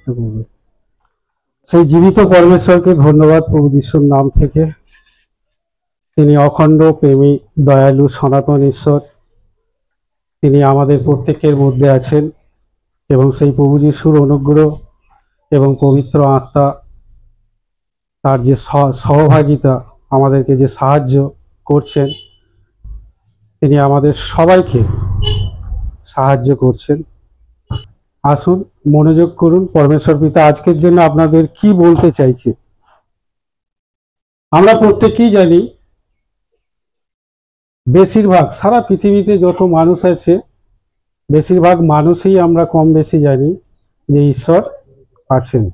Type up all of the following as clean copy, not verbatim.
একটা করবে। সেই জীবিত পরমেশ্বরকে ধন্যবাদ প্রভু যিশুর নাম থেকে। তিনি অখণ্ড প্রেমী, দয়ালু, সনাতন ঈশ্বর। তিনি আমাদের প্রত্যেকের মধ্যে আছেন এবং সেই প্রভু যিশুর অনুগ্রহ এবং পবিত্র আত্মা তার যে সহভাগিতা, আমাদেরকে যে সাহায্য করছেন, তিনি আমাদের সবাইকে সাহায্য করছেন। আসুন মনোযোগ করুন, পরমেশ্বর পিতা আজকের জন্য আপনাদের কি বলতে চাইছে। আমরা প্রত্যেকেই জানি, বেশিরভাগ সারা পৃথিবীতে যত মানুষ আছে বেশিরভাগ মানুষই আমরা কম বেশি জানি যে ঈশ্বর আছেন।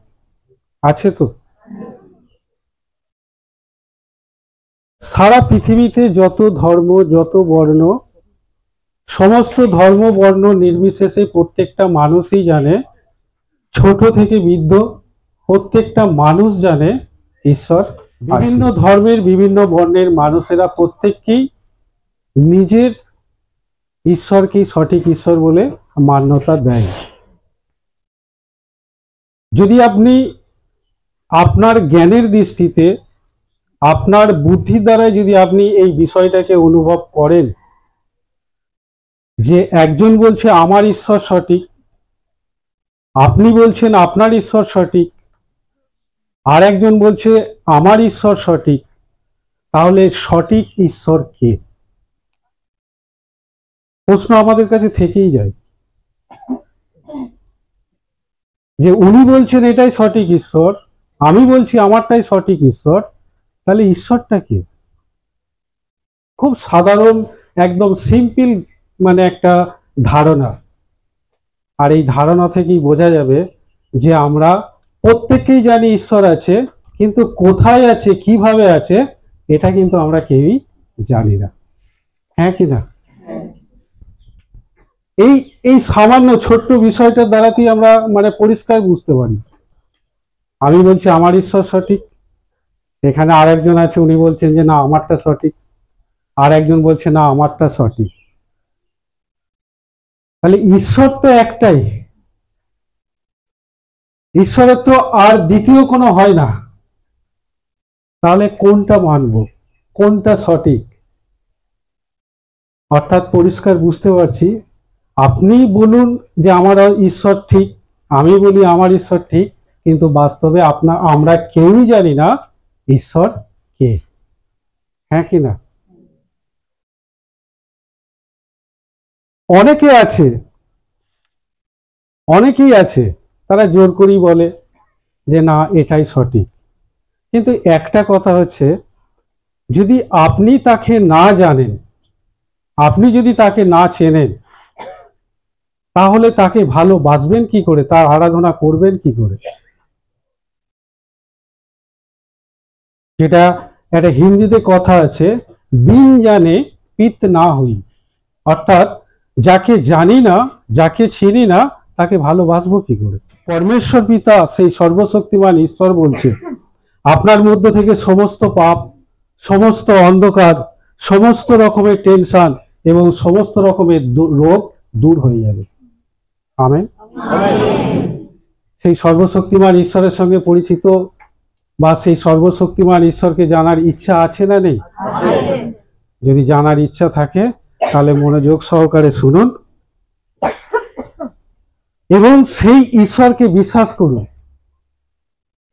আছে তো? সারা পৃথিবীতে যত ধর্ম, যত বর্ণ, সমস্ত ধর্ম বর্ণ নির্বিশেষে প্রত্যেকটা মানুষই জানে, ছোট থেকে বৃদ্ধ প্রত্যেকটা মানুষ জানে ঈশ্বর। বিভিন্ন ধর্মের বিভিন্ন বর্ণের মানুষেরা প্রত্যেককেই নিজের ঈশ্বরকেই সঠিক ঈশ্বর বলে মান্যতা দেয়। যদি আপনি আপনার জ্ঞানের দৃষ্টিতে, আপনার বুদ্ধির দ্বারা যদি আপনি এই বিষয়টাকে অনুভব করেন যে একজন বলছে আমার ঈশ্বর সঠিক, আপনি বলছেন আপনার ঈশ্বর সঠিক, আর একজন বলছে আমার ঈশ্বর সঠিক, তাহলে সঠিক ঈশ্বর কে? প্রশ্ন আমাদের কাছে থেকেই যায় যে উনি বলছেন এটাই সঠিক ঈশ্বর, আমি বলছি আমারটাই সঠিক ঈশ্বর, তাহলে ঈশ্বরটা কে? খুব সাধারণ, একদম সিম্পল মানে একটা ধারণা। আর এই ধারণা থেকেই বোঝা যাবে যে আমরা প্রত্যেকেই জানি ঈশ্বর আছে, কিন্তু কোথায় আছে, কিভাবে আছে, এটা কিন্তু আমরা কেউই জানি না। হ্যাঁ কি না? এই সামান্য ছোট্ট বিষয়টার দ্বারাতেই আমরা মানে পরিষ্কার বুঝতে পারি। আমি বলছি আমার ঈশ্বর সঠিক, এখানে আর একজন আছে উনি বলছেন যে না আমারটা সঠিক, আর একজন বলছে না আমারটা সঠিক। তাহলে ঈশ্বর তো একটাই, ঈশ্বরের তো আর দ্বিতীয় কোনো হয় না। তাহলে কোনটা মানব, কোনটা সঠিক? অর্থাৎ পরিষ্কার বুঝতে পারছি, আপনি বলুন যে আমার ঈশ্বর ঠিক, আমি বলি আমার ঈশ্বর ঠিক, কিন্তু বাস্তবে আমরা কেউই জানি না ঈশ্বর কে। হ্যাঁ কি না? অনেকেই আছে তারা জোর করেই বলে যে না এটাই সঠিক। কিন্তু একটা কথা হচ্ছে, যদি আপনি তাকে না জানেন, আপনি যদি তাকে না চেনেন, তাহলে তাকে ভালোবাসবেন কি করে, তার আরাধনা করবেন কি করে? যেটা একটা হিন্দিতে কথা আছে, বিন জানে পিত না হই। অর্থাৎ যাকে জানি না, যাকে চিনি না, তাকে ভালোবাসবো কি করে? পরমেশ্বর পিতা সেই সর্বশক্তিমান ঈশ্বর বলছে আপনার মধ্য থেকে সমস্ত পাপ, সমস্ত অন্ধকার, সমস্ত রকমের টেনশন এবং সমস্ত রকমের রোগ দূর হয়ে যাবে। আমেন। সেই সর্বশক্তিমান ঈশ্বরের সঙ্গে পরিচিত বা সেই সর্বশক্তিমান ঈশ্বরকে জানার ইচ্ছা আছে না নেই? যদি জানার ইচ্ছা থাকে তাহলে মনোযোগ সহকারে শুনুন এবং সেই ঈশ্বরকে বিশ্বাস করুন।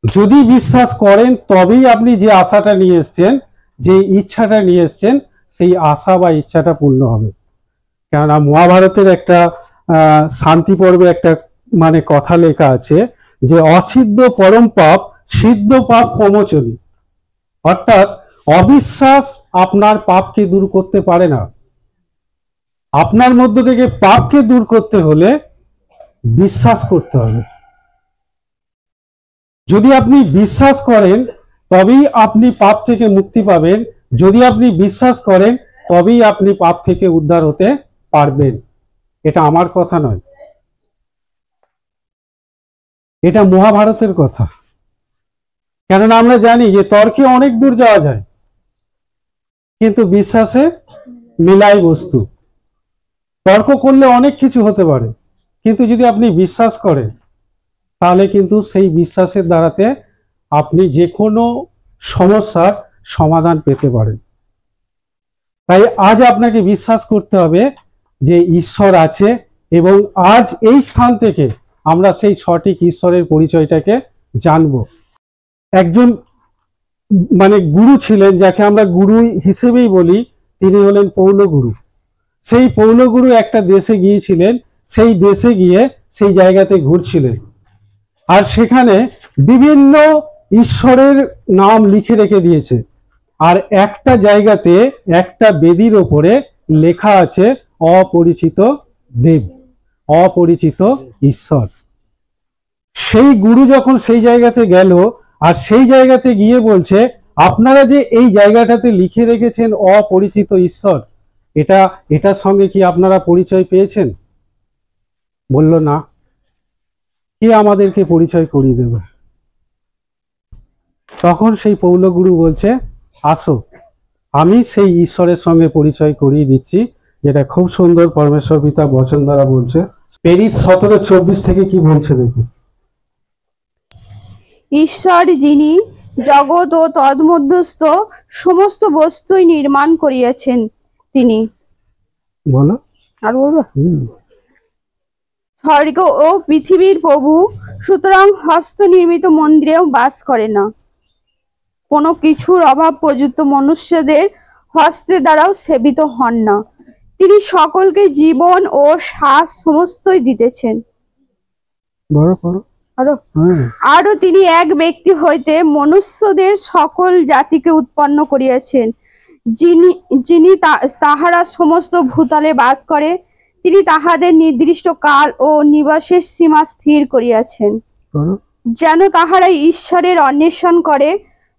যদি বিশ্বাস করেন তবেই আপনি যে আশাটা নিয়ে এসছেন, যে ইচ্ছাটা নিয়ে এসছেন, সেই আশা বা ইচ্ছাটা পূর্ণ হবে। কেননা মহাভারতের একটা শান্তি পর্বে একটা মানে কথা লেখা আছে যে অসিদ্ধ পরম পাপ, সিদ্ধ পাপ প্রমোচনী। অর্থাৎ অবিশ্বাস আপনার পাপকে দূর করতে পারে না। আপনার মধ্য থেকে পাপকে দূর করতে হলে বিশ্বাস করতে হবে। যদি আপনি বিশ্বাস করেন তবেই আপনি পাপ থেকে মুক্তি পাবেন। যদি আপনি বিশ্বাস করেন তবেই আপনি পাপ থেকে উদ্ধার হতে পারবেন। এটা আমার কথা নয়, এটা মহাভারতের কথা। কেননা আমরা জানি যে তর্কে অনেক দূর যাওয়া যায়, কিন্তু বিশ্বাসে মিলাই বস্তু। তর্ক করলে অনেক কিছু হতে পারে, কিন্তু যদি আপনি বিশ্বাস করেন তাহলে কিন্তু সেই বিশ্বাসের দ্বারাতে আপনি যে কোনো সমস্যার সমাধান পেতে পারেন। তাই আজ আপনাকে বিশ্বাস করতে হবে যে ঈশ্বর আছে, এবং আজ এই স্থান থেকে আমরা সেই সঠিক ঈশ্বরের পরিচয়টাকে জানব। একজন গুরু ছিলেন, যাকে আমরা গুরু হিসেবেই বলি, তিনি হলেন পৌলগুরু। সেই পৌলগুরু একটা দেশে গিয়েছিলেন, সেই দেশে গিয়ে সেই জায়গাতে ঘুরছিলেন, আর সেখানে বিভিন্ন ঈশ্বরের নাম লিখে রেখে দিয়েছে। আর একটা জায়গাতে একটা বেদির ওপরে লেখা আছে অপরিচিত দেব, অপরিচিত ঈশ্বর। সেই গুরু যখন সেই জায়গাতে গেল, আর সেই জায়গাতে গিয়ে বলছে, আপনারা যে এই জায়গাটাতে লিখে রেখেছেন অপরিচিত ঈশ্বর, এটার সঙ্গে কি আপনারা পরিচয় পেয়েছেন? বলল না। কে আমাদেরকে পরিচয় করিয়ে দেবে? তখন সেই পৌলগুরু বলছে, আসো, আমি সেই ঈশ্বরের সঙ্গে পরিচয় করিয়ে দিচ্ছি, যেটা খুব সুন্দর পরমেশ্বর পিতা বচন দ্বারা বলছে। প্রেরিত 17:24 থেকে কি বলছে দেখুন। ঈশ্বর যিনি জগৎ ও তন্মধ্যস্থ সমস্ত বস্তুই নির্মাণ করিয়াছেন, তিনি বলো আর বলবো স্বর্গ ও পৃথিবীর প্রভু, সুতরাং হস্ত নির্মিত মন্দিরেও বাস করে না। কোনো কিছুর অভাব প্রযুক্ত মনুষ্যদের হস্তের দ্বারাও সেবিত হন না। তিনি সকলকে জীবন ও শ্বাস সমস্তই দিতেছেন। আরো তিনি এক ব্যক্তি হইতে মনুষ্যদের সকল জাতিকে উৎপন্ন করিয়াছেন, যিনি তাহারা সমস্ত ভূতলে বাস করে। তিনি তাহাদের নির্দিষ্ট কাল ও নিবাসের সীমা স্থির করিয়াছেন, যেন তাহারা ঈশ্বরের অন্বেষণ করে।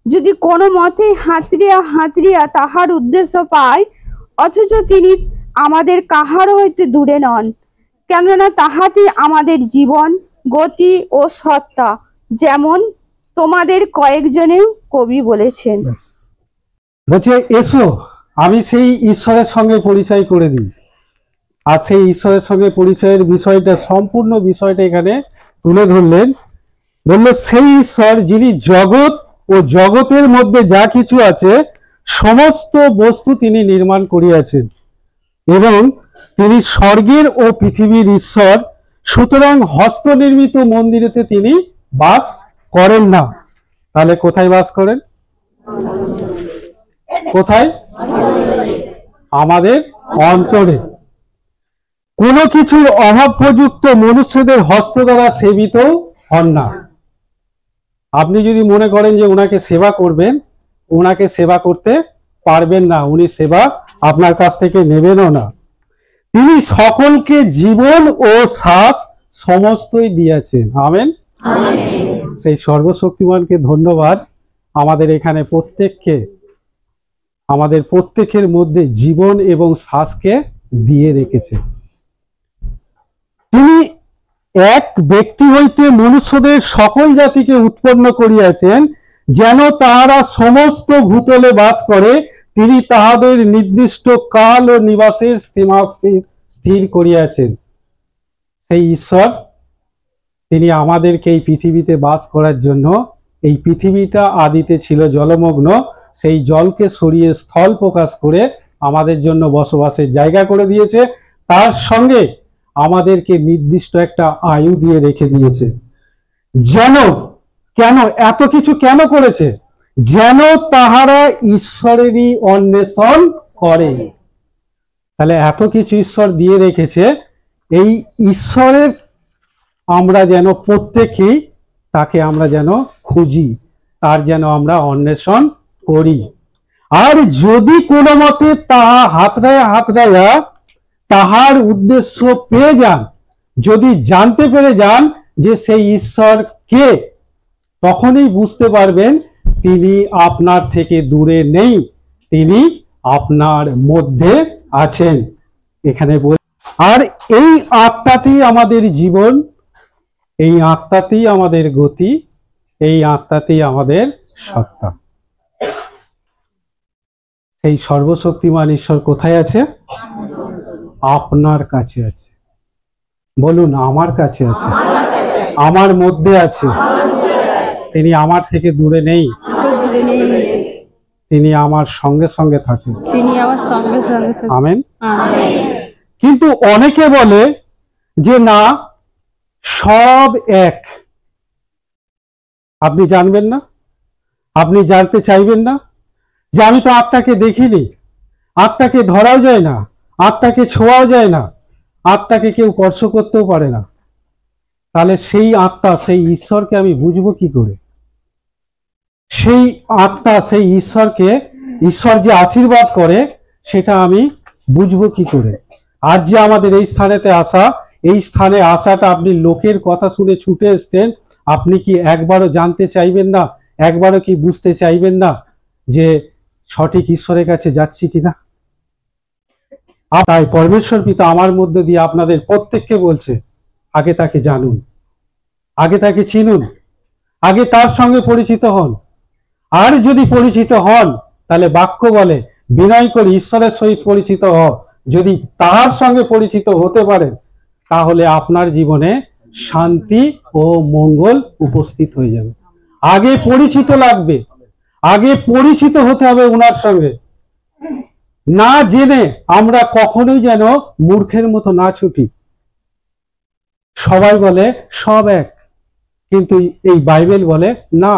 যদি কোনো মতে হাতড়িয়া তাহার উদ্দেশ্য পায়, অথচ তিনি আমাদের কাহারও হইতে দূরে নন, কেননা তাহাতে আমাদের জীবন, গতি ও সত্তা, যেমন তোমাদের কয়েকজনেও কবি বলেছেন। বলছে, এসো আমি সেই ঈশ্বরের সঙ্গে পরিচয় করে দিই। আর সেই ঈশ্বরের সঙ্গে পরিচয়ের বিষয়টা, সম্পূর্ণ বিষয়টা এখানে তুলে ধরলেন। বলল, সেই ঈশ্বর যিনি জগৎ ও জগতের মধ্যে যা কিছু আছে সমস্ত বস্তু তিনি নির্মাণ করিয়াছেন, এবং তিনি স্বর্গের ও পৃথিবীর ঈশ্বর, সুতরাং হস্ত নির্মিত মন্দিরেতে তিনি বাস করেন না। তাহলে কোথায় বাস করেন? কোথায়? আমাদের অন্তরে। কোনো কিছুর অভাব প্রযুক্ত মনুষ্যদের হস্ত দ্বারা সেবিত হন না। আপনি যদি মনে করেন যে ওনাকে সেবা করবেন, ওনাকে সেবা করতে পারবেন না, উনি সেবা আপনার কাছ থেকে নেবেনও না। তিনি সকলকে জীবন ও শ্বাস সমস্তই দিয়েছেন। আমেন। সেই সর্বশক্তিমানকে ধন্যবাদ, আমাদের এখানে আমাদের প্রত্যেকের মধ্যে জীবন এবং শ্বাসকে দিয়ে রেখেছে। তিনি এক ব্যক্তি হইতে মনুষ্যদের সকল জাতিকে উৎপন্ন করিয়াছেন, যেন তাহারা সমস্ত ভূতলে বাস করে। তিনি তাহাদের নির্দিষ্ট কাল ও নিবাসের সীমা স্থির করিয়াছেন। সেই ঈশ্বর, তিনি আমাদেরকে এই পৃথিবীতে বাস করার জন্য, এই পৃথিবীটা আদিতে ছিল জলমগ্ন, সেই জলকে সরিয়ে স্থল প্রকাশ করে আমাদের জন্য বসবাসের জায়গা করে দিয়েছে। তার সঙ্গে আমাদেরকে নির্দিষ্ট একটা আয়ু দিয়ে রেখে দিয়েছে। যেন, কেন এত কিছু কেন করেছে? যেন তাহারা ঈশ্বরেরই অন্বেষণ করে। তাহলে এত কিছু ঈশ্বর দিয়ে রেখেছে, এই ঈশ্বরের আমরা যেন প্রত্যেকেই তাকে আমরা যেন খুঁজি, তার যেন আমরা অন্বেষণ করি। আর যদি কোনো মতে তাহা হাতড়াইয়া তাহার উদ্দেশ্য পেয়ে যান, যদি জানতে পেরে যান যে সেই ঈশ্বর কে, তখনই বুঝতে পারবেন তিনি আপনার থেকে দূরে নেই, তিনি আপনার মধ্যে আছেন। এখানে আর এই আত্মাতেই আমাদের জীবন, এই আত্মাতেই আমাদের গতি, এই আত্মাতেই আমাদের সত্তা। এই সর্বশক্তিমান ঈশ্বর কোথায় আছে? আপনার কাছে আছে। বলুন, আমার কাছে আছে। আমার মধ্যে আছে, তিনি আমার থেকে দূরে নেই, তিনি আমার সঙ্গে সঙ্গে থাকেন। আমেন। কিন্তু অনেকে বলে যে না, সব এক। আপনি জানবেন না, আপনি জানতে চাইবেন না যে আমি তো আত্মাকে দেখিনি, আত্মাকে ধরাও যায় না, আত্মাকে ছোঁয়াও যায় না, আত্মাকে কেউ স্পর্শ করতেও পারে না। তাহলে সেই আত্মা, সেই ঈশ্বরকে আমি বুঝবো কি করে? সেই আত্মা, সেই ঈশ্বরকে, ঈশ্বর যে আশীর্বাদ করে সেটা আমি বুঝবো কি করে? আজ যে আমাদের এই স্থানেতে আসা, এই স্থানে আসাটা আপনি লোকের কথা শুনে ছুটে এসছেন, আপনি কি একবারও জানতে চাইবেন না, একবারও কি বুঝতে চাইবেন না যে সঠিক ঈশ্বরের কাছে যাচ্ছি কিনা? তাই পরমেশ্বর পিতা আমার মধ্যে দিয়ে আপনাদের প্রত্যেককে বলছে, আগে তাকে জানুন, আগে তাকে চিনুন, আগে তার সঙ্গে পরিচিত হন। আর যদি পরিচিত হন, তাহলে বাক্য বলে বিনয় করে ঈশ্বরের সহিত পরিচিত হন। যদি তার সঙ্গে পরিচিত হতে পারেন, তাহলে আপনার জীবনে শান্তি ও মঙ্গল উপস্থিত হয়ে যাবে। আগে পরিচিত লাগবে, আগে পরিচিত হতে হবে ওনার সঙ্গে। না জেনে আমরা কখনোই যেন মূর্খের মতো না ছুটি। সবাই বলে সব এক, কিন্তু এই বাইবেল বলে না,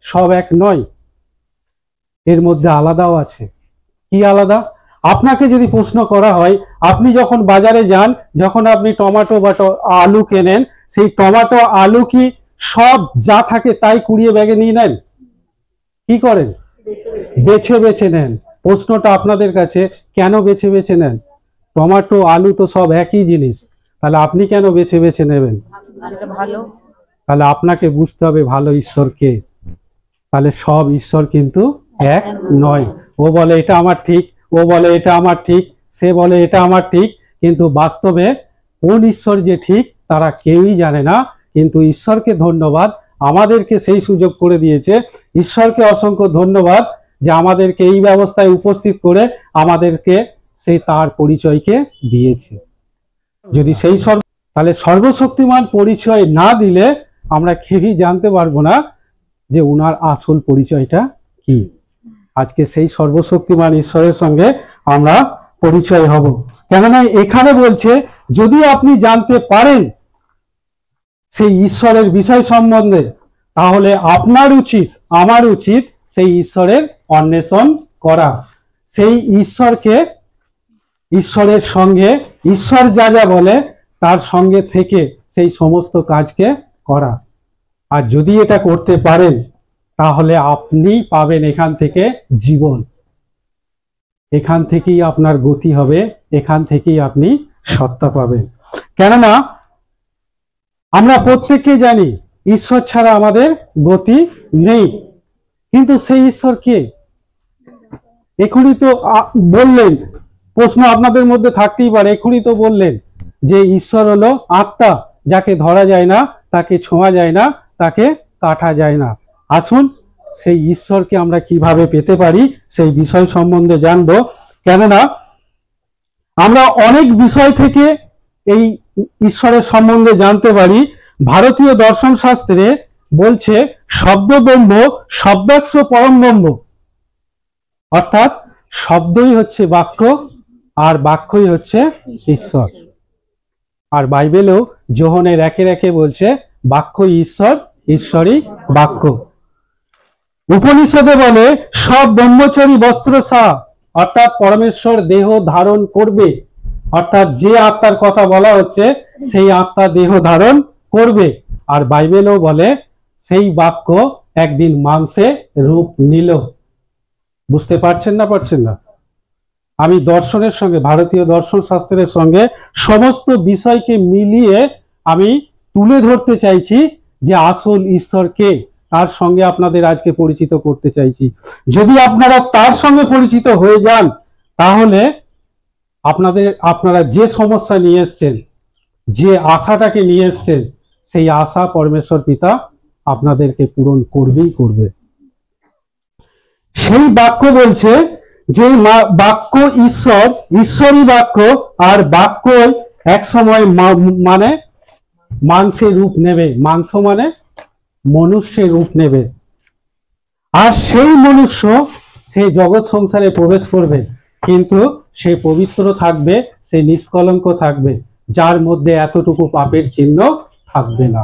সব এক নয়, এর মধ্যে আলাদাও আছে। কি আলাদা? আপনাকে যদি প্রশ্ন করা হয়, আপনি যখন বাজারে যান, যখন আপনি টমেটো বা আলু কেনেন, সেই টমেটো আলু কি সব যা থাকে তাই কুড়িয়ে ব্যাগে নিয়ে নেন? কি করেন? বেছে বেছে নেন। প্রশ্নটা আপনাদের কাছে, কেন বেছে বেছে নেন? টমেটো আলু তো সব একই জিনিস, তাহলে আপনি কেন বেছে বেছে নেবেন? তাহলে আপনাকে বুঝতে হবে ভালো ঈশ্বর কে। তাহলে সব ঈশ্বর কিন্তু এক নয়। ও বলে এটা আমার ঠিক, ও বলে এটা আমার ঠিক, সে বলে এটা আমার ঠিক, কিন্তু বাস্তবে কোন ঈশ্বর যে ঠিক তারা কেউই জানে না। কিন্তু ঈশ্বরকে ধন্যবাদ, আমাদেরকে সেই সুযোগ করে দিয়েছে। ঈশ্বরকে অসংখ্য ধন্যবাদ যে আমাদেরকে এই ব্যবস্থায় উপস্থিত করে আমাদেরকে সেই তার পরিচয়কে দিয়েছে। যদি সেই তাহলে সর্বশক্তিমান পরিচয় না দিলে আমরা কেউই জানতে পারবো না যে উনার আসল পরিচয়টা কি। আজকে সেই সর্বশক্তিমান ঈশ্বরের সঙ্গে আমরা পরিচয় হব। কেননা এখানে বলছে যদি আপনি জানতে পারেন সেই ঈশ্বরের বিষয় সম্বন্ধে, তাহলে আপনার উচিত, আমার উচিত সেই ঈশ্বরের অন্বেষণ করা, সেই ঈশ্বরকে, ঈশ্বরের সঙ্গে, ঈশ্বর যা যা বলে তার সঙ্গে থেকে সেই সমস্ত কাজকে করা। আর যদি এটা করতে পারেন, তাহলে আপনি পাবেন এখান থেকে জীবন, এখান থেকেই আপনার গতি হবে, এখান থেকেই আপনি সত্তা পাবেন। কেননা আমরা প্রত্যেককে জানি ঈশ্বর ছাড়া আমাদের গতি নেই। কিন্তু সেই ঈশ্বর কে? এখনই তো বললেন, প্রশ্ন আপনাদের মধ্যে থাকতেই পারে, এখনই তো বললেন যে ঈশ্বর হলো আত্মা, যাকে ধরা যায় না, তাকে ছোঁয়া যায় না, তাকে কাটা যায় না। আসুন সেই ঈশ্বরকে আমরা কিভাবে পেতে পারি সেই বিষয় সম্বন্ধে জানবো। কেননা আমরা অনেক বিষয় থেকে এই ঈশ্বরের সম্বন্ধে জানতে পারি। ভারতীয় দর্শন শাস্ত্রে বলছে শব্দ ব্রহ্ম, শব্দাক্ষ পরম ব্রহ্ম, অর্থাৎ শব্দই হচ্ছে বাক্য আর বাক্যই হচ্ছে ঈশ্বর। আর বাইবেলেও যোহনের 1:1 বলছে বাক্যই ঈশ্বর, ঈশ্বরই বাক্য। উপনিষদে বলে সব ব্রহ্মচারী বস্ত্রসা, অর্থাৎ পরমেশ্বর দেহ ধারণ করবে, অর্থাৎ যে আত্মার কথা বলা হচ্ছে সেই আত্মা দেহ ধারণ করবে। আর বাইবেলও বলে সেই বাক্য একদিন মাংসে রূপ নিল। বুঝতে পারছেন না? পারছেন না? আমি দর্শনের সঙ্গে, ভারতীয় দর্শন শাস্ত্রের সঙ্গে সমস্ত বিষয়কে মিলিয়ে আমি তুলে ধরতে চাইছি যে আসল ঈশ্বর কে, তার সঙ্গে আপনাদের আজকে পরিচিত করতে চাইছি। যদি আপনারা তার সঙ্গে পরিচিত হয়ে যান, তাহলে আপনারা যে সমস্যা নিয়ে এসছেন, যে আশাটাকে নিয়ে এসছেন, সেই আশা পরমেশ্বর পিতা আপনাদেরকে পূরণ করবেই করবে। সেই বাক্য বলছে যে বাক্য ঈশ্বর, ঈশ্বরই বাক্য, আর বাক্য এক সময় মানে মাংসের রূপ নেবে, মাংস মানে মনুষ্যের রূপ নেবে, আর সেই মনুষ্য সেই জগৎ সংসারে প্রবেশ করবে, কিন্তু সে পবিত্র থাকবে, সে নিষ্কলঙ্ক থাকবে, যার মধ্যে এতটুকু পাপের চিহ্ন থাকবে না।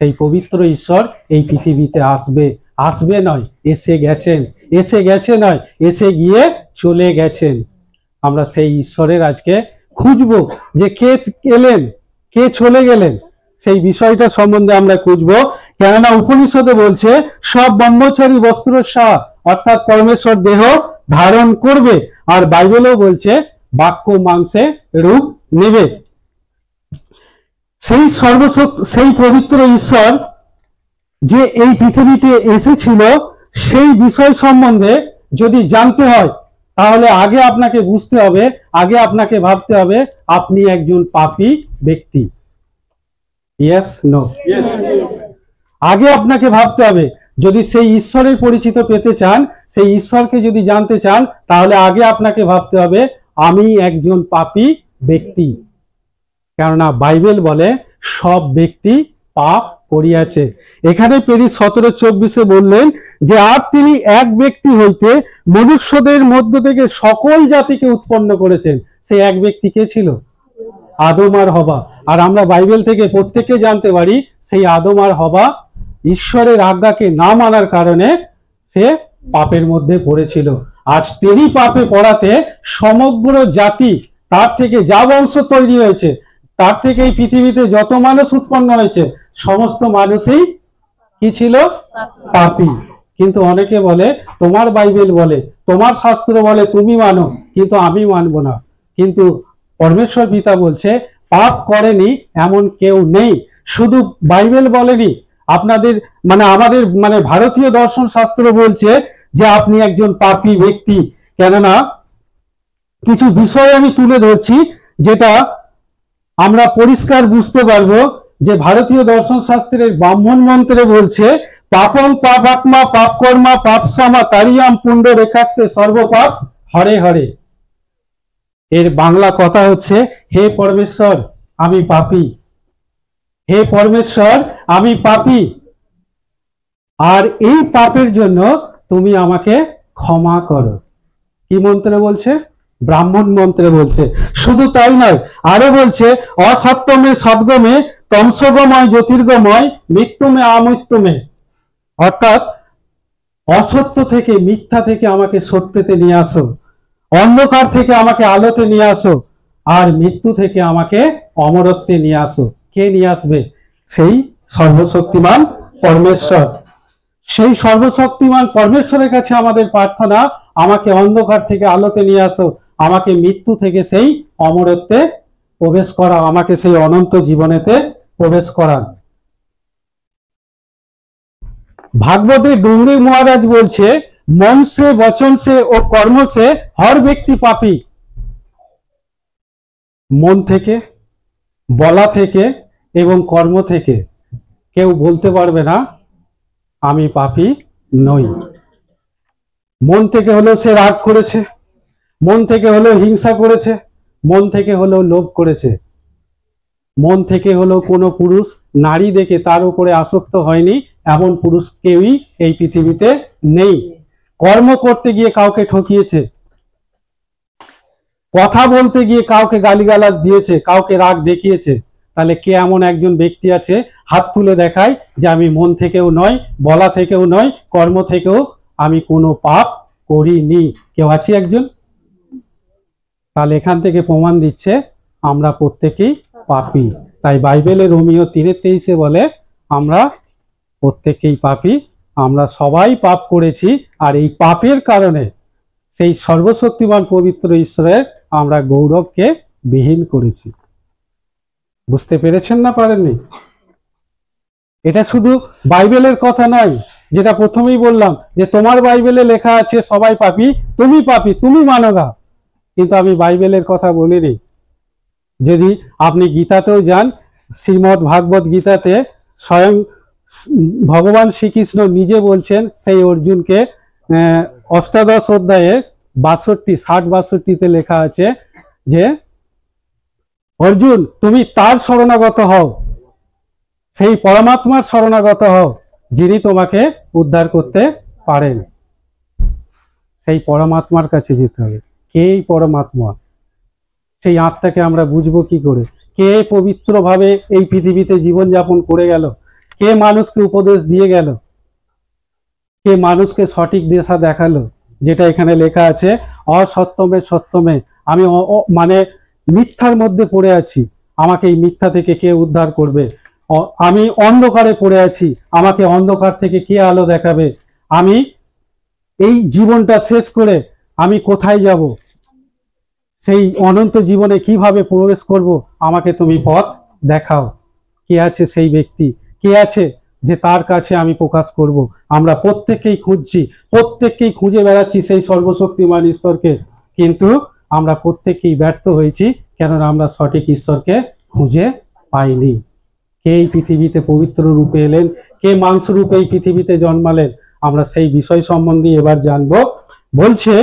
সেই পবিত্র ঈশ্বর এই পৃথিবীতে আসবে, আসবে নয় এসে গেছেন, এসে গেছে নয় এসে গিয়ে চলে গেছেন। আমরা সেই ঈশ্বরের আজকে খুঁজবো যে কে এলেন, কে চলে গেলেন, সেই বিষয়টা সম্বন্ধে আমরা খুঁজবো। কেননা উপনিষদে বলছে সব ব্রহ্মচারী বস্ত্রসা, অর্থাৎ পরমেশ্বর দেহ ধারণ করবে, আর বাইবেলও বলছে বাক্য মাংসে রূপ নেবে। সেই পবিত্র ঈশ্বর যে এই পৃথিবীতে এসেছিল, সেই বিষয় সম্বন্ধে যদি জানতে হয়, তাহলে আগে আপনাকে বুঝতে হবে, আগে আপনাকে ভাবতে হবে আপনি একজন পাপী ব্যক্তি। Yes no? আগে আপনাকে ভাবতে হবে, যদি সেই ঈশ্বরের পরিচিত পেতে চান, সেই ঈশ্বরকে যদি জানতে চান, তাহলে আগে আপনাকে ভাবতে হবে আমি একজন পাপী ব্যক্তি। কেননা বাইবেল বলে সব ব্যক্তি পাপ করিয়াছে। এখানে পেরিস 17:24 বললেন যে আর তিনি এক ব্যক্তি হইতে মনুষ্যদের মধ্য থেকে সকল জাতিকে উৎপন্ন করেছেন। সেই এক ব্যক্তি কে ছিল? আদম আর হবা। আর আমরা বাইবেল থেকে প্রত্যেকে জানতে পারি সেই আদম আর হবা ঈশ্বরের আজ্ঞাকে না মানার কারণে সে পাপের মধ্যে পড়েছিল। আর তিনি পাপে পড়াতে সমগ্র জাতি, তার থেকে যা বংশ তৈরি হয়েছে, তার থেকে এই পৃথিবীতে যত মানুষ উৎপন্ন হয়েছে, সমস্ত মানুষই কি ছিল? পাপী। কিন্তু অনেকে বলে তোমার বাইবেল বলে, তোমার শাস্ত্র বলে তুমি মানো, কিন্তু আমি মানবো না। কিন্তু পরমেশ্বর পিতা বলছে পাপ করেনি এমন কেউ নেই। শুধু বাইবেল বলেনি, আপনাদের আমাদের ভারতীয় দর্শন শাস্ত্র বলছে যে আপনি একজন পাপী ব্যক্তি। কেননা কিছু বিষয় আমি তুলে ধরছি যেটা আমরা পরিষ্কার বুঝতে পারবো যে ভারতীয় দর্শন শাস্ত্রের ব্রাহ্মণ মন্ত্রে বলছে পাপং পাপাত্মা পাপ কর্মা পাপসামা তারিয়াম পুণ্ড রেখাক্ষে সর্বপাপ হরে হরে। এর বাংলা কথা হচ্ছে হে পরমেশ্বর আমি পাপী, হে পরমেশ্বর আমি পাপী, আর এই পাপের জন্য তুমি আমাকে ক্ষমা করো। কি মন্ত্রে বলছে? ব্রাহ্মণ মন্ত্রে বলছে। শুধু তাই নয়, আরো বলছে অসত্যমে সদ্গমে তমসগময় জ্যোতির্গময় মৃত্যুমে আমৃত্যুমে, অর্থাৎ অসত্য থেকে, মিথ্যা থেকে আমাকে সত্যতে নিয়ে আসো, অন্ধকার থেকে আমাকে আলোতে নিয়ে আসো, আর মৃত্যু থেকে আমাকে অমরত্বে নিয়ে আসো। কে নিয়ে আসবে? সেই সর্বশক্তিমান পরমেশ্বর। সেই সর্বশক্তিমান পরমেশ্বরের কাছে আমাদের প্রার্থনা, আমাকে অন্ধকার থেকে আলোতে নিয়ে আসো, আমাকে মৃত্যু থেকে সেই অমরত্বে প্রবেশ করা, আমাকে সেই অনন্ত জীবনেতে প্রবেশ করান। ভাগবতে ডুংরি মহারাজ বলছে মন সে বচন সে ও কর্ম সে হর ব্যক্তি পাপী। মন থেকে, বলা থেকে এবং কর্ম থেকে কেউ বলতে পারবে না আমি পাপী নই। মন থেকে হলেও সে রাগ করেছে, মন থেকে হলেও হিংসা করেছে, মন থেকে হলেও লোভ করেছে, মন থেকে হলেও কোনো পুরুষ নারী দেখে তার উপরে আসক্ত হয়নি, এমন পুরুষ কেউই এই পৃথিবীতে নেই। কর্ম করতে গিয়ে কাউকে ঠকিয়েছে, কথা বলতে গিয়ে কাউকে গালিগালাজ দিয়েছে, কাউকে রাগ দেখিয়েছে। তাহলে কে এমন একজন ব্যক্তি আছে হাত তুলে দেখায় যে আমি মন থেকেও নয়, বলা থেকেও নয়, কর্ম থেকেও আমি কোনো পাপ করিনি? কেউ আছে একজন? তাহলে এখান থেকে প্রমাণ দিচ্ছে আমরা প্রত্যেকেই পাপী। তাই বাইবেলে রোমিও 3:23 বলে আমরা প্রত্যেকেই পাপী, আমরা সবাই পাপ করেছি, আর এই পাপের কারণে সেই সর্বশক্তিমান পবিত্র ঈশ্বরের আমরা গৌরবকে বিহীন করেছি। বুঝতে পেরেছেন না পারেননি? এটা শুধু বাইবেলের কথা নয়, যেটা প্রথমেই বললাম যে তোমার বাইবেলে লেখা আছে সবাই পাপী, তুমি পাপী, তুমি মানো না, কিন্তু আমি বাইবেলের কথা বলিনি। যদি আপনি গীতাতেও যান, শ্রীমদ্ ভাগবত গীতাতে স্বয়ং ভগবান শ্রীকৃষ্ণ নিজে বলছেন সেই অর্জুনকে, অষ্টাদশ অধ্যায়ে 60-62 লেখা আছে যে অর্জুন তুমি তার শরণাগত হও সেই পরমাত্মার শরণাগত হও, যিনি তোমাকে উদ্ধার করতে পারেন। সেই পরমাত্মার কাছে যেতে হবে। কে এই পরমাত্মা? সেই আত্মাকে আমরা বুঝবো কি করে? কে পবিত্রভাবে এই পৃথিবীতে জীবনযাপন করে গেল? কে মানুষকে উপদেশ দিয়ে গেল? কে মানুষকে সঠিক দিশা দেখালো? যেটা এখানে লেখা আছে, অসত্যমে সত্যমে, আমি মানে মিথ্যার মধ্যে পড়ে আছি, আমাকে এই মিথ্যা থেকে কে উদ্ধার করবে? আমি অন্ধকারে পড়ে আছি, আমাকে অন্ধকার থেকে কে আলো দেখাবে? আমি এই জীবনটা শেষ করে আমি কোথায় যাব? সেই অনন্ত জীবনে কিভাবে প্রবেশ করব? আমাকে তুমি পথ দেখাও। কে আছে সেই ব্যক্তি? কে আছে যে তার কাছে আমি প্রকাশ করব? আমরা প্রত্যেককেই খুঁজছি, প্রত্যেককেই খুঁজে বেড়াচ্ছি সেই সর্বশক্তিমান ঈশ্বরকে, কিন্তু আমরা প্রত্যেককেই ব্যর্থ হয়েছি, কেননা আমরা সঠিক ঈশ্বরকে খুঁজে পাইনি। কে এই পৃথিবীতে পবিত্র রূপে এলেন? কে মাংস রূপে এই পৃথিবীতে জন্মালেন? আমরা সেই বিষয় সম্বন্ধে এবার জানবো। বলছে,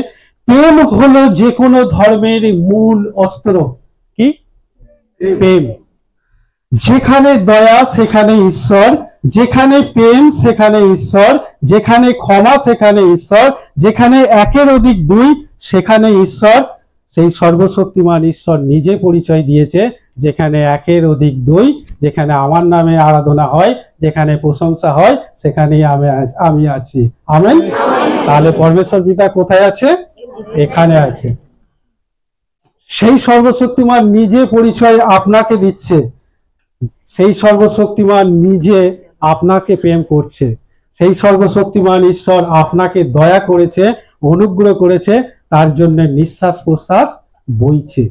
প্রেম হলো যে কোনো ধর্মের মূল অস্ত্র। কি? প্রেম। যেখানে দয়া সেখানে ঈশ্বর, যেখানে প্রেম সেখানে ঈশ্বর, যেখানে ক্ষমা সেখানে ঈশ্বর, যেখানে একের অধিক দুই সেখানে ঈশ্বর। সেই সর্বশক্তিমান ঈশ্বর নিজে পরিচয় দিয়েছে, যেখানে একের অধিক দুই, যেখানে আমার নামে আরাধনা হয়, যেখানে প্রশংসা হয়, সেখানেই আমি আছি। আমেন। তাহলে পরমেশ্বর পিতা কোথায় আছে? এখানে আছে। সেই সর্বশক্তিমান নিজে পরিচয় আপনাকে দিচ্ছে, সেই সর্বশক্তিমান নিজে আপনাকে প্রেম করছে, সেই সর্বশক্তিমান ঈশ্বর আপনাকে দয়া করেছে, অনুগ্রহ করেছে, তার জন্য নিঃশ্বাস প্রশ্বাস বইছে।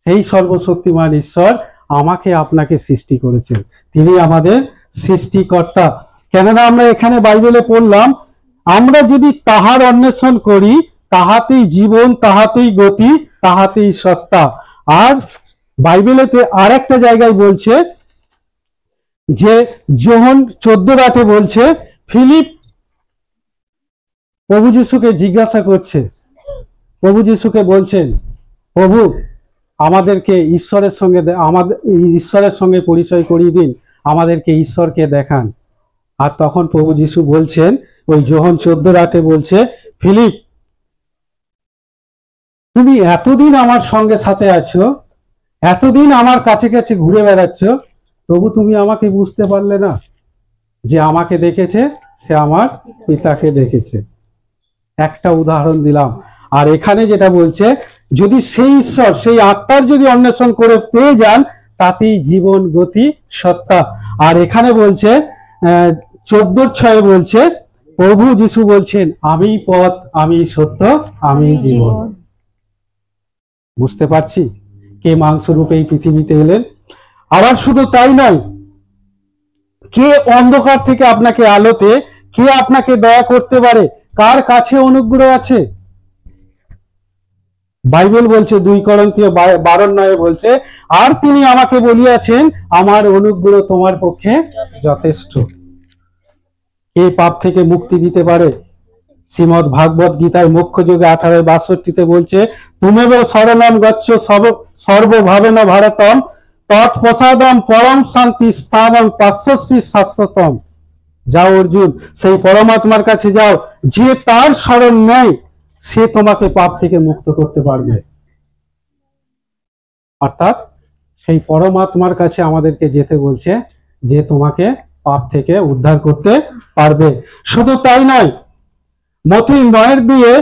সেই সর্বশক্তিমান ঈশ্বর আমাকে আপনাকে সৃষ্টি করেছেন, তিনি আমাদের সৃষ্টিকর্তা। কেননা আমরা এখানে বাইবেলে পড়লাম, আমরা যদি তাহার অন্বেষণ করি, তাহাতেই জীবন, তাহাতেই গতি, তাহাতেই সত্তা। আর বাইবেলেতে আর একটা জায়গায় বলছে যে, যোহন 14:8 বলছে, ফিলিপ প্রভু যিশুকে জিজ্ঞাসা করছে, প্রভু যিশুকে বলছেন, প্রভু আমাদেরকে ঈশ্বরের সঙ্গে পরিচয় করিয়ে দিন, আমাদেরকে ঈশ্বরকে দেখান। আর তখন প্রভু যিশু বলছেন, ওই যোহন 14:8 বলছে, ফিলিপ তুমি এতদিন আমার সঙ্গে সাথে আছো, এতদিন আমার কাছে কাছে ঘুরে বেড়াচ্ছ, তবু তুমি আমাকে বুঝতে পারলে না? যে আমাকে দেখেছে সে আমার পিতাকে দেখেছে। একটা উদাহরণ দিলাম। আর এখানে যেটা বলছে, যদি সেই ঈশ্বর, সেই আত্মার যদি অন্বেষণ করে পেয়ে যান, তাতেই জীবন, গতি, সত্তা। আর এখানে বলছে 14:6 বলছে, প্রভু যিশু বলছেন, আমি পথ, আমি সত্য, আমি জীবন। বুঝতে পারছি কে মাংস রূপে এই পৃথিবীতে এলেন। আবার শুধু তাই নয়, কে অন্ধকার থেকে আপনাকে আলোতে, কে আপনাকে দয়া করতে পারে, কার কাছে অনুগ্রহ আছে? বাইবেল বলছে 2 করিন্থীয় 12:9 বলছে, আর তিনি আমাকে বলিয়াছেন, আমার অনুগ্রহ তোমার পক্ষে যথেষ্ট। কে পাপ থেকে মুক্তি দিতে পারে? শ্রীমদ্ ভাগবত গীতায় মুখ্য যোগে 18:62 বলছে, তুমেব শরণম গচ্ছ সর্বভাবেন ভারতম তৎপ্রসাদম পরম শান্তি স্থানম পাশ্বশ্রী শাশ্বতম। যাও অর্জুন, সেই পরমাত্মার কাছে যাও, যে তার শরণ নেয় সে তোমাকে পাপ থেকে মুক্ত করতে পারবে। অর্থাৎ সেই পরমাত্মার কাছে আমাদেরকে যেতে বলছে, যে তোমাকে পাপ থেকে উদ্ধার করতে পারবে। শুধু তাই নয়, মথি 9:2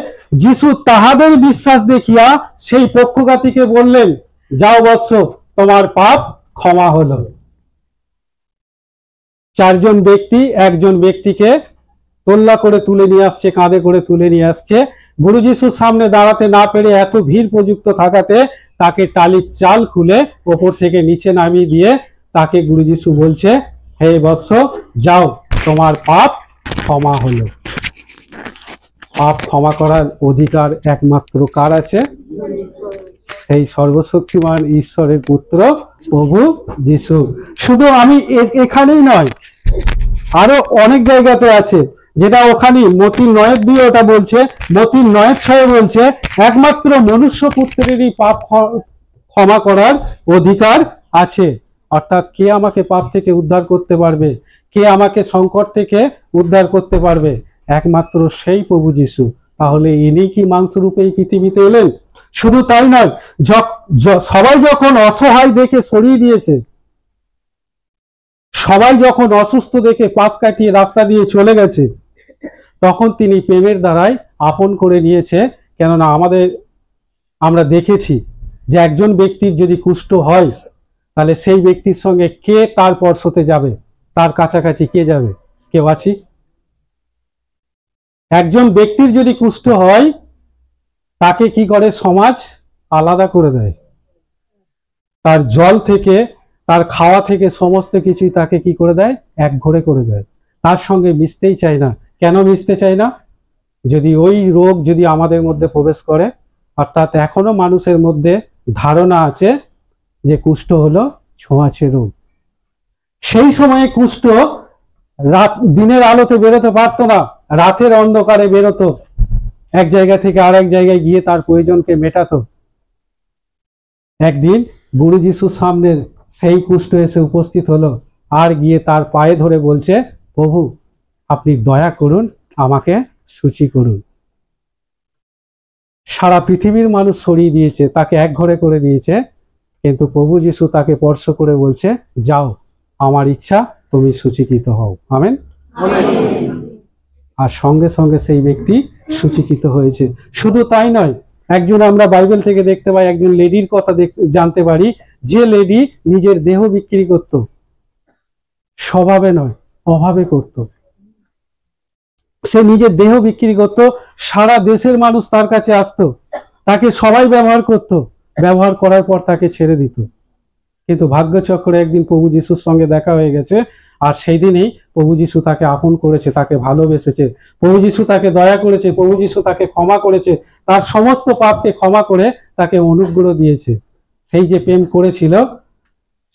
যিশু তাহাদের বিশ্বাস দেখিয়া সেই পক্ষঘাতীকে বললেন, যাও বৎস, তোমার পাপ ক্ষমা হলো। 4 জন ব্যক্তি একজন ব্যক্তিকে তোল্লা করে তুলে নিয়ে আসছে, কাঁধে করে তুলে নিয়ে আসছে। গুরু যিশুর সামনে দাঁড়াতে না পেরে এত ভিড় প্রযুক্ত থাকাতে তাকে টালির চাল খুলে ওপর থেকে নিচে নামিয়ে দিয়ে তাকে গুরু যিশু বলছে, হে বৎস, যাও, তোমার পাপ ক্ষমা হলো। পাপ ক্ষমা করার অধিকার একমাত্র কার আছে? সেই সর্বশক্তিমান ঈশ্বরের পুত্র প্রভু যিশু। শুধু আমি এখানেই নয়, আরো অনেক জায়গাতে আছে, যেটা ওখানে মতি 9:2 ওটা বলছে, মতি 9:6 বলছে, একমাত্র মনুষ্য পুত্রেরই পাপ ক্ষমা করার অধিকার আছে। অর্থাৎ কে আমাকে পাপ থেকে উদ্ধার করতে পারবে, কে আমাকে সংকট থেকে উদ্ধার করতে পারবে? একমাত্র সেই প্রভু যিশু। তাহলে ইনি কি মাংস রূপে এই পৃথিবীতে এলেন? শুধু তাই নয়, সবাই যখন অসহায় দেখে সরিয়ে দিয়েছে, সবাই যখন অসুস্থ দেখে পাশ কাটিয়ে রাস্তা দিয়ে চলে গেছে, তখন তিনি প্রেমের দ্বারাই আপন করে নিয়েছে। কেননা আমরা দেখেছি যে একজন ব্যক্তির যদি কুষ্ঠ হয়, তাহলে সেই ব্যক্তির সঙ্গে কে তার স্পর্শতে যাবে? তার কাছাকাছি কে যাবে? কেউ আছি? একজন ব্যক্তির যদি কুষ্ঠ হয়, তাকে কি করে সমাজ? আলাদা করে দেয়। তার জল থেকে, তার খাওয়া থেকে সমস্ত কিছুই তাকে কি করে দেয়? একঘরে করে দেয়। তার সঙ্গে মিশতেই চায় না। কেন মিশতে চায় না? যদি ওই রোগ যদি আমাদের মধ্যে প্রবেশ করে, অর্থাৎ এখনো মানুষের মধ্যে ধারণা আছে যে কুষ্ঠ হলো ছোঁয়াচে রোগ। সেই সময়ে কুষ্ঠ দিনের আলোতে বেরোতে পারতো না, রাতের অন্ধকারে বেরোতো, এক জায়গা থেকে আরেক জায়গায় গিয়ে তার প্রয়োজনকে মেটাতো। একদিন গুরু যিশুর সামনে সেই কুষ্ঠ এসে উপস্থিত হলো, আর গিয়ে তার পায়ে ধরে বলছে, প্রভু আপনি দয়া করুন, আমাকে শুচি করুন। সারা পৃথিবীর মানুষ সরিয়ে দিয়েছে, তাকে একঘরে করে দিয়েছে, কিন্তু প্রভু যিশু তাকে স্পর্শ করে বলছে, যাও, আমার ইচ্ছা তুমি শুচিকৃত হও। আমেন। আর সঙ্গে সঙ্গে সেই ব্যক্তি শুচিকৃত হয়েছে। শুধু তাই নয়, একজন আমরা বাইবেল থেকে দেখতে পাই, একজন লেডির কথা জানতে পারি, যে লেডি নিজের দেহ বিক্রি করত, স্বভাবে নয় অভাবে করত। সে নিজের দেহ বিক্রি করত, সারা দেশের মানুষ তার কাছে আসতো, তাকে সবাই ব্যবহার করত, ব্যবহার করার পর তাকে ছেড়ে দিত। কিন্তু ভাগ্যচক্রে একদিন প্রভু যিশুর সঙ্গে দেখা হয়ে গেছে, আর সেই দিনেই প্রভু যিশু তাকে আপন করেছে, তাকে ভালোবেসেছে, প্রভু যিশু তাকে দয়া করেছে, প্রভু যিশু তাকে ক্ষমা করেছে, তার সমস্ত পাপকে ক্ষমা করে তাকে অনুগ্রহ দিয়েছে। সেই যে প্রেম করেছিল,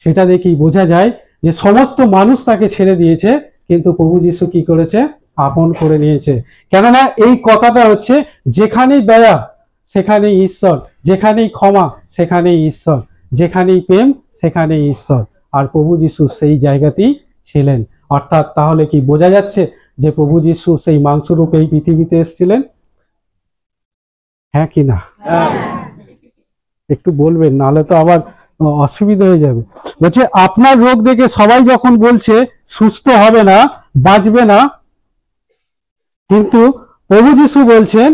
সেটা দেখেই বোঝা যায় যে সমস্ত মানুষ তাকে ছেড়ে দিয়েছে, কিন্তু প্রভু যিশু কি করেছে? আপন করে নিয়েছে। কেননা এই কথাটা হচ্ছে, যেখানেই দয়া সেখানেই ঈশ্বর, যেখানেই ক্ষমা সেখানেই ঈশ্বর, যেখানেই প্রেম সেখানেই ঈশ্বর। আর প্রভু যিশু সেই জায়গাতেই ছিলেন। অর্থাৎ তাহলে কি বোঝা যাচ্ছে যে প্রভু যিশু সেই মাংসরূপে এই পৃথিবীতে এসেছিলেন? হ্যাঁ কি না? একটু বলবেন, নাহলে তো আবার অসুবিধা হয়ে যাবে। বলছে আপনার রোগ দেখে সবাই যখন বলছে সুস্থ হবে না, বাঁচবে না, কিন্তু প্রভু যিশু বলছেন,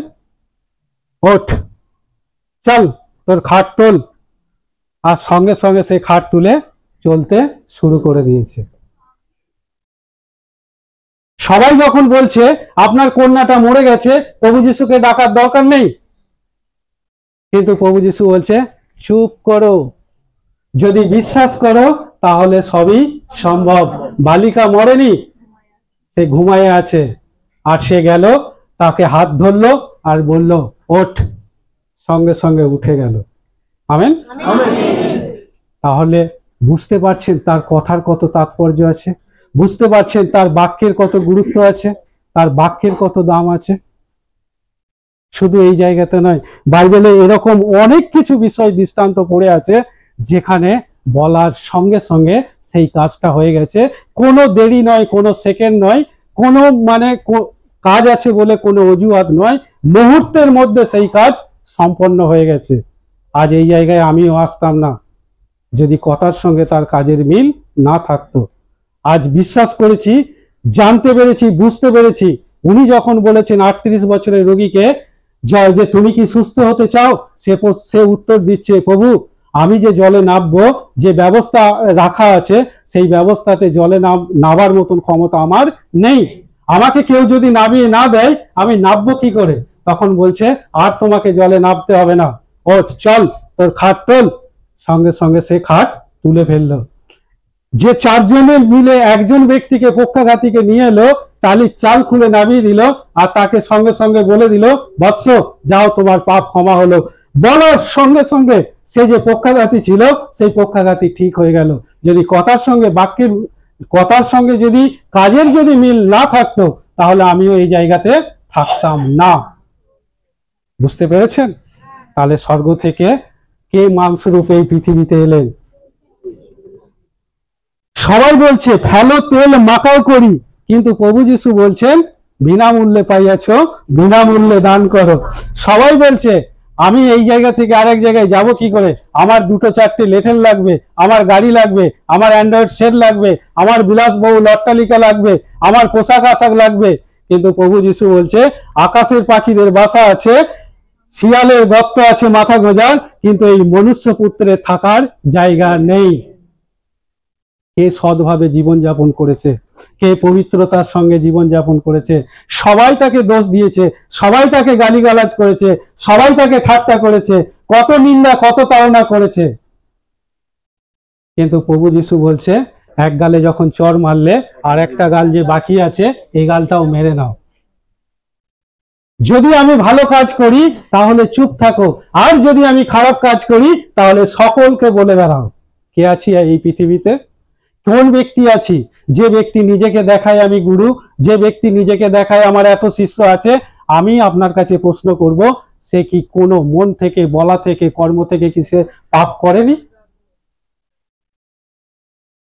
ওঠ, চল, তোর খাট তোল। আর সঙ্গে সঙ্গে সে খাট তুলে চলতে শুরু করে দিয়েছে। সবাই যখন বলছে আপনার কন্যাটা মরে গেছে, প্রভু যিশুকে ডাকার দরকার নেই, কিন্তু প্রভু যিশু বলছে চুপ করো, যদি বিশ্বাস করো তাহলে সবই সম্ভব। বালিকা মরেনি, সে ঘুমায় আছে। আর সে গেল, তাকে হাত ধরলো আর বলল ওঠ, সঙ্গে সঙ্গে উঠে গেল। আমেন। তাহলে বুঝতে পারছেন তার কথার কত তাৎপর্য আছে, বুঝতে পারছেন তার বাক্যের কত গুরুত্ব আছে, তার বাক্যের কত দাম আছে। শুধু এই জায়গাতে নয়, বাইবেলে এরকম অনেক কিছু বিষয় দৃষ্টান্ত পড়ে আছে, যেখানে বলার সঙ্গে সঙ্গে সেই কাজটা হয়ে গেছে। কোনো দেরি নয়, কোনো সেকেন্ড নয়, কোনো কাজ আছে বলে কোনো অজুহাত নয়, মুহূর্তের মধ্যে সেই কাজ সম্পন্ন হয়ে গেছে। আজ এই জায়গায় আমিও আসতাম না যদি কথার সঙ্গে তার কাজের মিল না থাকতো। আজ বিশ্বাস করেছি, জানতে পেরেছি, বুঝতে পেরেছি, উনি যখন বলেছেন 38 বছরের রোগীকে যে তুমি কি সুস্থ হতে চাও, সে উত্তর দিচ্ছে, প্রভু আমি যে জলে নামবো, যে ব্যবস্থা রাখা আছে সেই ব্যবস্থাতে জলে নামার মতন ক্ষমতা আমার নেই, আমাকে কেউ যদি নামিয়ে না দেয় আমি নামবো কি করে? তখন বলছে আর তোমাকে জলে নামতে হবে না, ওঠ, চল, তোর খাট তোল। সঙ্গে সঙ্গে সে খাট তুলে ফেললো। যে চারজনের মিলে একজন ব্যক্তিকে পক্ষাঘাতীকে নিয়ে এলো, টালির চাল খুলে নামিয়ে দিল, আর তাকে সঙ্গে সঙ্গে বলে দিল, বৎস যাও, তোমার পাপ ক্ষমা হলো। বলার সঙ্গে সঙ্গে সে যে পক্ষাঘাতী ছিল, সেই পক্ষাঘাতী ঠিক হয়ে গেল। যদি কথার সঙ্গে বাক্যের কথার সঙ্গে যদি কাজের যদি মিল না থাকতো, তাহলে আমিও এই জায়গাতে থাকতাম না। বুঝতে পেরেছেন? তাহলে স্বর্গ থেকে কে মাংস রূপে এই পৃথিবীতে এলেন? সবাই বলছে ফেলো তেল মাখাও করি, কিন্তু প্রভু যিশু বলছেন বিনামূল্যে পাইয়াছ, বিনামূল্যে দান করো। সবাই বলছে আমি এই জায়গা থেকে আরেক জায়গায় যাব কি করে, আমার দুটো চারটে লেটেল লাগবে, আমার গাড়ি লাগবে, আমার অ্যান্ড্রয়েড সেট লাগবে, আমার বিলাসবহুল অট্টালিকা লাগবে, আমার পোশাক আশাক লাগবে। কিন্তু প্রভু যিশু বলছে আকাশের পাখিদের বাসা আছে, শিয়ালের গর্ত আছে মাথা গোঁজার, কিন্তু এই মনুষ্য পুত্রের থাকার জায়গা নেই। কে সৎভাবে জীবনযাপন করেছে, কে পবিত্রতার সঙ্গে জীবনযাপন করেছে, সবাই তাকে দোষ দিয়েছে, সবাই তাকে গালিগালাজ করেছে, সবাই তাকে ঠাট্টা করেছে, কত নিন্দা কত তাড়না করেছে। কিন্তু প্রভু যিশু বলছে এক গালে যখন চর মারলে আর একটা গাল যে বাকি আছে এই গালটাও মেরে নাও। যদি আমি ভালো কাজ করি তাহলে চুপ থাকো, আর যদি আমি খারাপ কাজ করি তাহলে সকলকে বলে বেড়াও। কে আছি এই পৃথিবীতে? কোন ব্যক্তি আছি? যে ব্যক্তি নিজেকে দেখায় আমি গুরু, যে ব্যক্তি নিজেকে দেখায় আমার এত শিষ্য আছে, আমি আপনার কাছে প্রশ্ন করব, সে কি কোনো মন থেকে, বলা থেকে, কর্ম থেকে কি সে পাপ করেনি?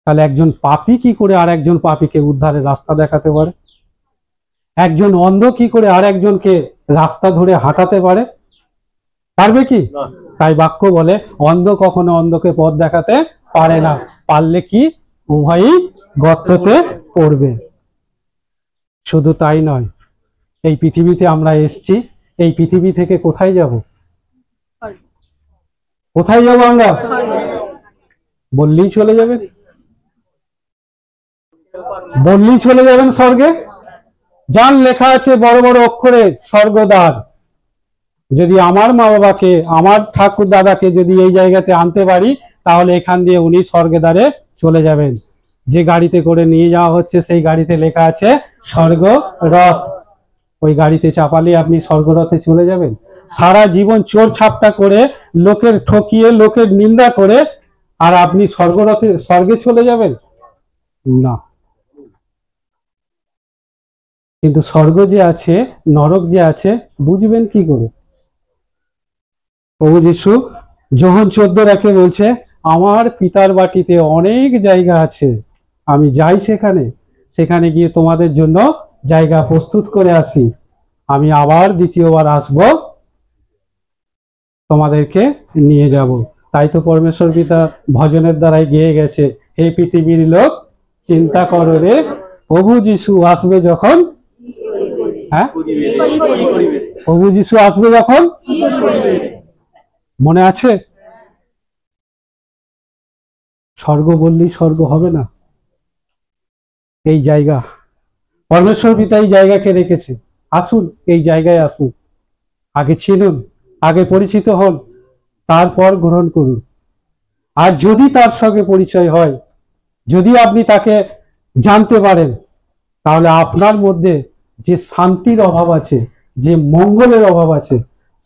তাহলে একজন পাপী কি করে আর একজন পাপীকে উদ্ধারের রাস্তা দেখাতে পারে? একজন অন্ধ কি করে আর একজনকে রাস্তা ধরে হাঁটাতে পারে? পারবে কি? তাই বাক্য বলে অন্ধ কখনো অন্ধকে পথ দেখাতে পারে না, পারলে কি উভয়ই গর্ততে পড়বে। শুধু তাই নয়, এই পৃথিবীতে আমরা এসেছি, এই পৃথিবী থেকে কোথায় যাব? কোথায় যাব আমরা? বললেই চলে যাবেন? বললেই চলে যাবেন স্বর্গে? যান, লেখা আছে বড় বড় অক্ষরে স্বর্গদ্বার। যদি আমার মা বাবাকে, আমার ঠাকুর দাদাকে যদি এই জায়গাতে আনতে পারি, তাহলে এখান দিয়ে উনি স্বর্গদ্বারে চলে যাবেন। যে গাড়িতে করে নিয়ে যাওয়া হচ্ছে সেই গাড়িতে লেখা আছে স্বর্গরথ। ওই গাড়িতে চাপালে আপনি স্বর্গরথে চলে যাবেন? সারা জীবন চোর ছাপটা করে, লোকের ঠকিয়ে, লোকের নিন্দা করে, আর আপনি স্বর্গে চলে যাবেন? না। কিন্তু স্বর্গ যে আছে, নরক যে আছে, বুঝবেন কি করে? প্রভু যিশু যোহন 14:1 বলছে আমার পিতার বাটিতে অনেক জায়গা আছে, আমি যাই সেখানে, সেখানে গিয়ে তোমাদের জন্য জায়গা প্রস্তুত করে আসি, আমি আবার দ্বিতীয়বার আসব, তোমাদেরকে নিয়ে যাব। তাই তো পরমেশ্বর পিতা ভজনের দ্বারাই গেয়ে গেছে, হে পৃথিবীর লোক চিন্তা করো রে, প্রভু যিশু আসবে যখন, হ্যাঁ প্রভু যিশু আসবে যখন, মনে আছে? স্বর্গ বললেই স্বর্গ হবে না। এই জায়গা পরমেশ্বর পিতা এই জায়গাকে রেখেছে, আসুন এই জায়গায় আসুন, আগে চিনুন, আগে পরিচিত হন, তারপর গ্রহণ করুন। আর যদি তার সঙ্গে পরিচয় হয়, যদি আপনি তাকে জানতে পারেন, তাহলে আপনার মধ্যে যে শান্তির অভাব আছে, যে মঙ্গলের অভাব আছে,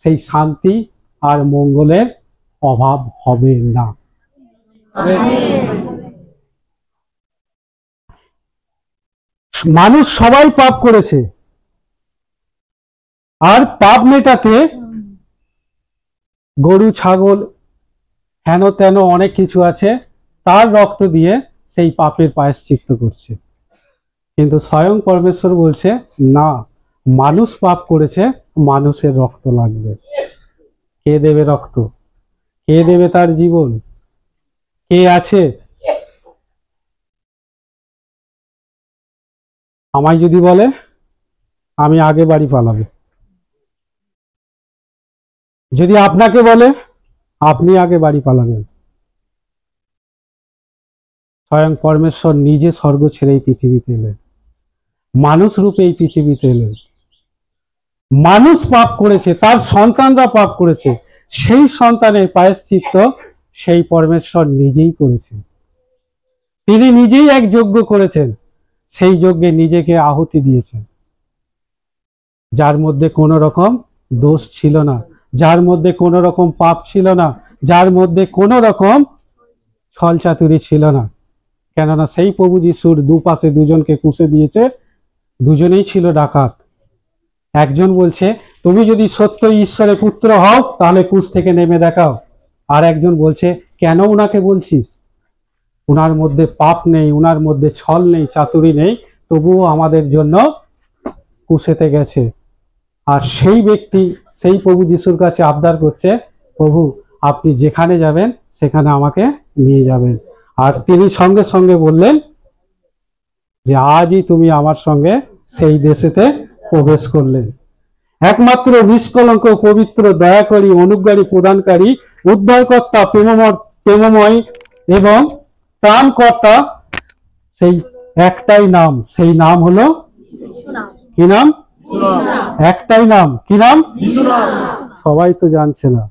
সেই শান্তি আর মঙ্গলের অভাব হবে না। মানুষ সবাই পাপ করেছে, আর পাপ মেটাতে গরু ছাগল হেন তেন অনেক কিছু আছে, তার রক্ত দিয়ে সেই পাপের প্রায়শ্চিত্ত করছে। কিন্তু স্বয়ং পরমেশ্বর বলছে না, মানুষ পাপ করেছে, মানুষের রক্ত লাগবে। কে দেবে রক্ত? কে দেবে তার জীবন? কে আছে? আমায় যদি বলে আমি আগে বাড়ি পালাবো, যদি আপনাকে বলে আপনি আগে বাড়ি পালাবেন। স্বয়ং পরমেশ্বর নিজে স্বর্গ ছেড়ে এই পৃথিবীতে এলেন, মানুষ রূপে এই পৃথিবীতে এলেন। মানুষ পাপ করেছে, তার সন্তানরা পাপ করেছে, সেই সন্তানের প্রায়শ্চিত্ত সেই পরমেশ্বর নিজেই করেছেন। তিনি নিজেই এক যজ্ঞ করেছেন, সেই যজ্ঞে নিজেকে আহুতি দিয়েছেন, যার মধ্যে কোনো রকম দোষ ছিল না, যার মধ্যে কোনো রকম পাপ ছিল না, যার মধ্যে কোনো রকম ছল চাতুরি ছিল না। কেননা সেই প্রভু যিশুর দুপাশে দুজনকে কুঁচে দিয়েছে, দুজনেই ছিল ডাকাত। একজন বলছে তুমি যদি সত্য ঈশ্বরের পুত্র হও তাহলে ক্রুশ থেকে নেমে দেখাও, আর একজন বলছে কেন ওনাকে বলছিস, উনার মধ্যে পাপ নেই, উনার মধ্যে ছল নেই, চাতুরি নেই, তবুও আমাদের জন্য কুশেতে গেছে। আর সেই ব্যক্তি সেই প্রভু যিশুর কাছে আবদার করছে, প্রভু আপনি যেখানে যাবেন সেখানে আমাকে নিয়ে যাবেন। আর তিনি সঙ্গে সঙ্গে বললেন যে আজই তুমি আমার সঙ্গে সেই দেশেতে প্রবেশ করলেন। একমাত্র নিষ্কলঙ্ক, পবিত্র, দয়াকারী, অনুগ্রহী, প্রদানকারী, উদ্ধারকর্তা, প্রেমময় এবং ত্রাণকর্তা, সেই একটাই নাম, সেই নাম হলো কি নাম? একটাই নাম, কি নাম? সবাই তো জানছে না,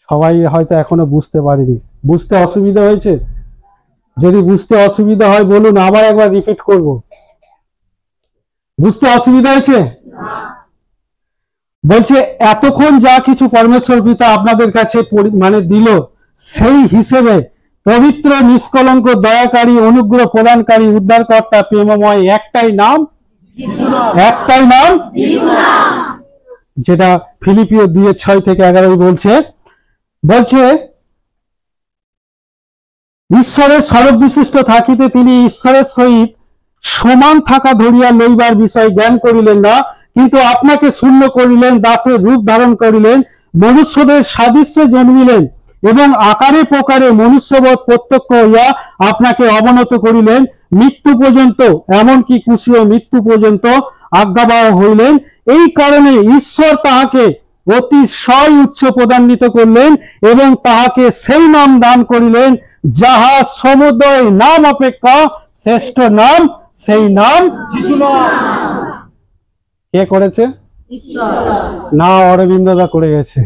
সবাই হয়তো এখনো বুঝতে পারেনি। বুঝতে অসুবিধা হয়েছে? যদি বুঝতে অসুবিধা হয় বলুন, আবার একবার রিপিট করব। বুঝতে অসুবিধা হয়েছে? বলছে এতক্ষণ যা কিছু পরমেশ্বর পিতা আপনাদের কাছে দিল, সেই হিসেবে পবিত্র, নিষ্কলঙ্ক, দয়াকারী, অনুগ্রহ প্রদানকারী, উদ্ধারকর্তা, প্রেমময় একটাই নাম, একটাই নাম, যেটা ফিলিপিও 2:6-11 বলছে ঈশ্বরের সর্ববিশিষ্ট থাকিতে তিনি ঈশ্বরের সহিত সমান থাকা ধরিয়া লইবার বিষয় জ্ঞান করিলেন না, কিন্তু আপনাকে শূন্য করিলেন, দাসের রূপ ধারণ করিলেন, মনুষ্যদের সাদৃশ্যে জন্মিলেন এবং আকারে প্রকারে মনুষ্যবৎ প্রত্যক্ষ হইয়া আপনাকে অবনত করিলেন, মৃত্যু পর্যন্ত, এমনকি ক্রুশীয় মৃত্যু পর্যন্ত আজ্ঞাবহ হইলেন। এই কারণে ঈশ্বর তাহাকে অতিশয় উচ্চ পদান্বিত করলেন এবং তাহাকে সেই নাম দান করিলেন যাহা সমুদয় নাম অপেক্ষা শ্রেষ্ঠ নাম, সেই নাম যিশু নাম। কে করেছে? না, অরবিন্দদা করে গেছে।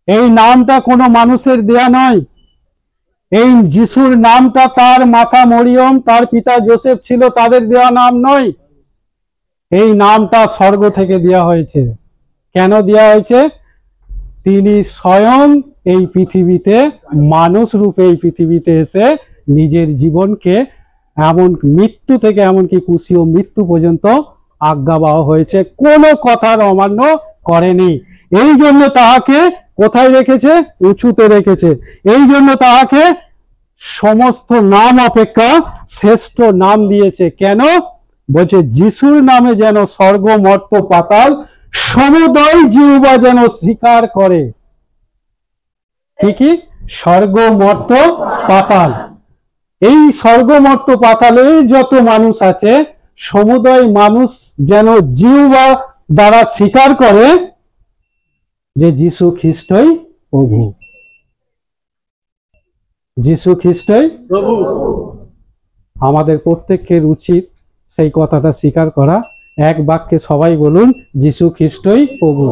এই নামটা কোনো মানুষের দেয়া নয়। এই যিশুর নামটা তার মাতা মরিয়ম, তার পিতা যোসেফ ছিল, তাদের দেওয়া নাম নয়। এই নামটা স্বর্গ থেকে দেওয়া হয়েছে। কেন দেওয়া হয়েছে? তিনি স্বয়ং এই পৃথিবীতে মানুষ রূপে এই পৃথিবীতে এসে নিজের জীবনকে এমন মৃত্যু থেকে এমনকি ক্রুশীয় মৃত্যু পর্যন্ত আজ্ঞাবহ হয়েছে, কোনো কথার অমান্য করেনি। এই জন্য তাহাকে কোথায় রেখেছে? উঁচুতে রেখেছে। এই জন্য তাহাকে সমস্ত নাম অপেক্ষা শ্রেষ্ঠ নাম দিয়েছে। কেন? বলছে যিশুর নামে যেন স্বর্গ, মর্ত্য, পাতাল সমুদয় জিহ্বা যেন স্বীকার করে। কি? স্বর্গ, মর্ত্য, পাতাল। এই স্বর্গ, মর্ত্য, পাতালে যত মানুষ আছে, সমুদয় মানুষ যেন জিহ্বা দ্বারা স্বীকার করে যে যীশু খ্রিস্টই প্রভু, যীশু খ্রিস্টই প্রভু। আমাদের প্রত্যেকের উচিত সেই কথাটা স্বীকার করা। এক বাক্যে সবাই বলুন, যীশু খ্রিস্টই প্রভু।